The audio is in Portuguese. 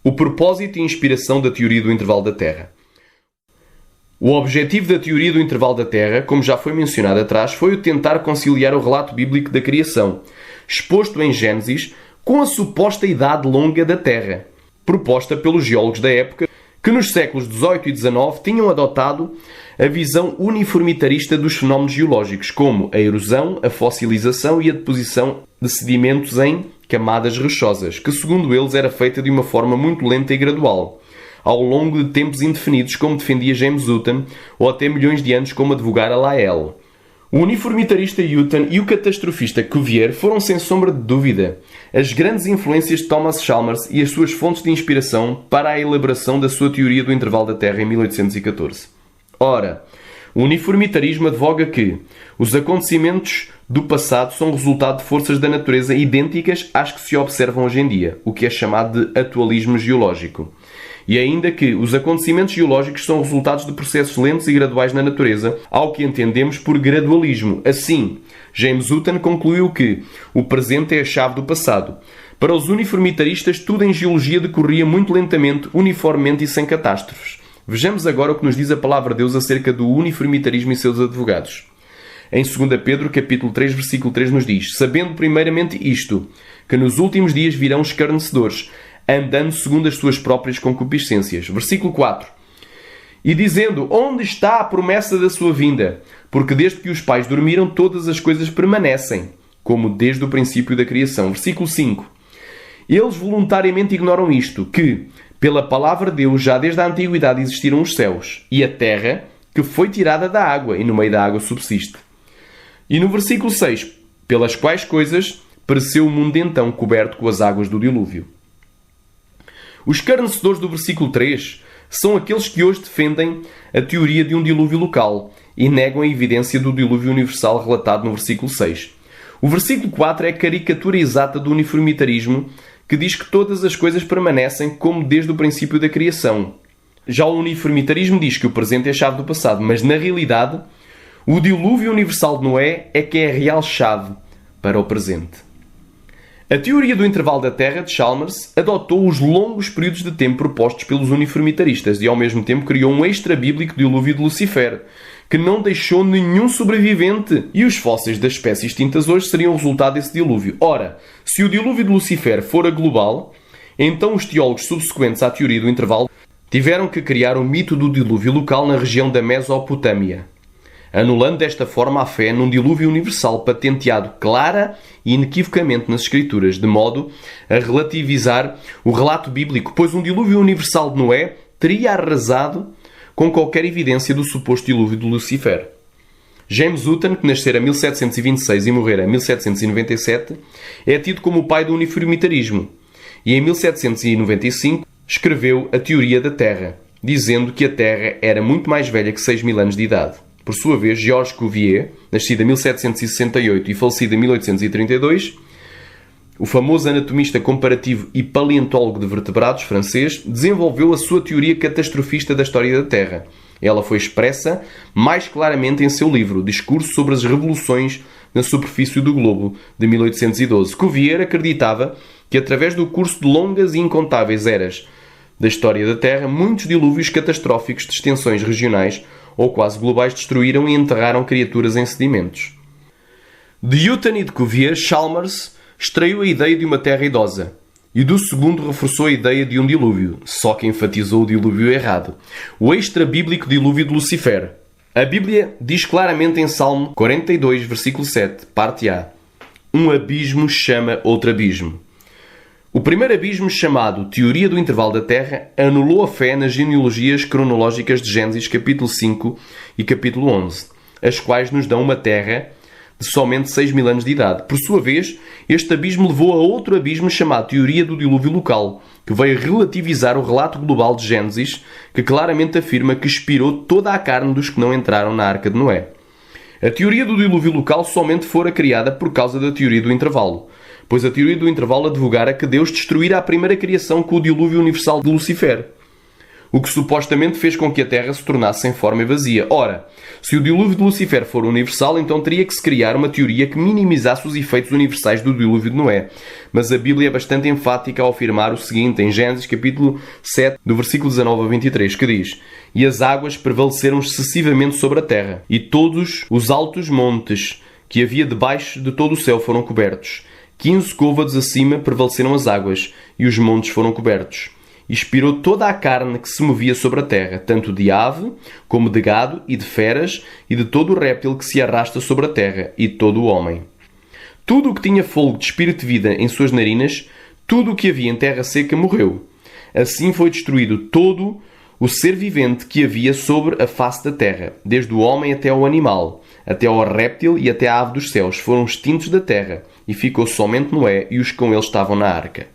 O propósito e inspiração da teoria do intervalo da Terra. O objetivo da teoria do intervalo da Terra, como já foi mencionado atrás, foi o tentar conciliar o relato bíblico da criação, exposto em Gênesis, com a suposta idade longa da Terra, proposta pelos geólogos da época, que nos séculos XVIII e XIX tinham adotado a visão uniformitarista dos fenómenos geológicos, como a erosão, a fossilização e a deposição de sedimentos em camadas rochosas, que segundo eles era feita de uma forma muito lenta e gradual, ao longo de tempos indefinidos, como defendia James Hutton, ou até milhões de anos, como advogara Lyell. O uniformitarista Hutton e o catastrofista Cuvier foram, sem sombra de dúvida, as grandes influências de Thomas Chalmers e as suas fontes de inspiração para a elaboração da sua teoria do intervalo da Terra em 1814. Ora, o uniformitarismo advoga que os acontecimentos do passado são resultado de forças da natureza idênticas às que se observam hoje em dia, o que é chamado de atualismo geológico. E ainda que os acontecimentos geológicos são resultados de processos lentos e graduais na natureza, ao que entendemos por gradualismo. Assim, James Hutton concluiu que o presente é a chave do passado. Para os uniformitaristas, tudo em geologia decorria muito lentamente, uniformemente e sem catástrofes. Vejamos agora o que nos diz a palavra de Deus acerca do uniformitarismo e seus advogados. Em 2 Pedro, capítulo 3, versículo 3, nos diz: sabendo primeiramente isto, que nos últimos dias virão escarnecedores, andando segundo as suas próprias concupiscências. Versículo 4. E dizendo, onde está a promessa da sua vinda? Porque desde que os pais dormiram, todas as coisas permanecem, como desde o princípio da criação. Versículo 5. Eles voluntariamente ignoram isto, que, pela palavra de Deus, já desde a antiguidade existiram os céus, e a terra, que foi tirada da água, e no meio da água subsiste. E no versículo 6, pelas quais coisas pereceu o mundo então coberto com as águas do dilúvio. Os escarnecedores do versículo 3 são aqueles que hoje defendem a teoria de um dilúvio local e negam a evidência do dilúvio universal relatado no versículo 6. O versículo 4 é a caricatura exata do uniformitarismo, que diz que todas as coisas permanecem como desde o princípio da criação. Já o uniformitarismo diz que o presente é a chave do passado, mas na realidade o dilúvio universal de Noé é que é a real chave para o presente. A teoria do intervalo da Terra de Chalmers adotou os longos períodos de tempo propostos pelos uniformitaristas e ao mesmo tempo criou um extra-bíblico dilúvio de Lucifer, que não deixou nenhum sobrevivente, e os fósseis das espécies extintas hoje seriam o resultado desse dilúvio. Ora, se o dilúvio de Lucifer fora global, então os teólogos subsequentes à teoria do intervalo tiveram que criar o mito do dilúvio local na região da Mesopotâmia, anulando desta forma a fé num dilúvio universal patenteado clara e inequivocamente nas Escrituras, de modo a relativizar o relato bíblico, pois um dilúvio universal de Noé teria arrasado com qualquer evidência do suposto dilúvio de Lucifer. James Hutton, que nascera em 1726 e morrera em 1797, é tido como o pai do uniformitarismo, e em 1795 escreveu a Teoria da Terra, dizendo que a Terra era muito mais velha que 6.000 anos de idade. Por sua vez, Georges Cuvier, nascido em 1768 e falecido em 1832, o famoso anatomista comparativo e paleontólogo de vertebrados francês, desenvolveu a sua teoria catastrofista da história da Terra. Ela foi expressa mais claramente em seu livro Discurso sobre as Revoluções na Superfície do Globo, de 1812. Cuvier acreditava que, através do curso de longas e incontáveis eras da história da Terra, muitos dilúvios catastróficos de extensões regionais ou quase globais destruíram e enterraram criaturas em sedimentos. De Hutton e de Cuvier, Chalmers extraiu a ideia de uma terra idosa, e do segundo reforçou a ideia de um dilúvio, só que enfatizou o dilúvio errado, o extra-bíblico dilúvio de Lucifer. A Bíblia diz claramente em Salmo 42, versículo 7, parte A: um abismo chama outro abismo. O primeiro abismo, chamado Teoria do Intervalo da Terra, anulou a fé nas genealogias cronológicas de Gênesis capítulo 5 e capítulo 11, as quais nos dão uma terra de somente 6.000 anos de idade. Por sua vez, este abismo levou a outro abismo chamado Teoria do Dilúvio Local, que veio relativizar o relato global de Gênesis, que claramente afirma que expirou toda a carne dos que não entraram na Arca de Noé. A teoria do dilúvio local somente fora criada por causa da teoria do intervalo, pois a teoria do intervalo advogara que Deus destruíra a primeira criação com o dilúvio universal de Lucifer. o que supostamente fez com que a Terra se tornasse sem forma e vazia. Ora, se o dilúvio de Lucifer for universal, então teria que se criar uma teoria que minimizasse os efeitos universais do dilúvio de Noé. Mas a Bíblia é bastante enfática ao afirmar o seguinte, em Gênesis capítulo 7, do versículo 19 a 23, que diz: E as águas prevaleceram excessivamente sobre a terra, e todos os altos montes que havia debaixo de todo o céu foram cobertos. 15 côvados acima prevaleceram as águas, e os montes foram cobertos. E expirou toda a carne que se movia sobre a terra, tanto de ave, como de gado, e de feras, e de todo o réptil que se arrasta sobre a terra, e de todo o homem. Tudo o que tinha fôlego de espírito de vida em suas narinas, tudo o que havia em terra seca morreu. Assim foi destruído todo o ser vivente que havia sobre a face da terra, desde o homem até ao animal, até ao réptil e até à ave dos céus, foram extintos da terra, e ficou somente Noé e os que com ele estavam na arca.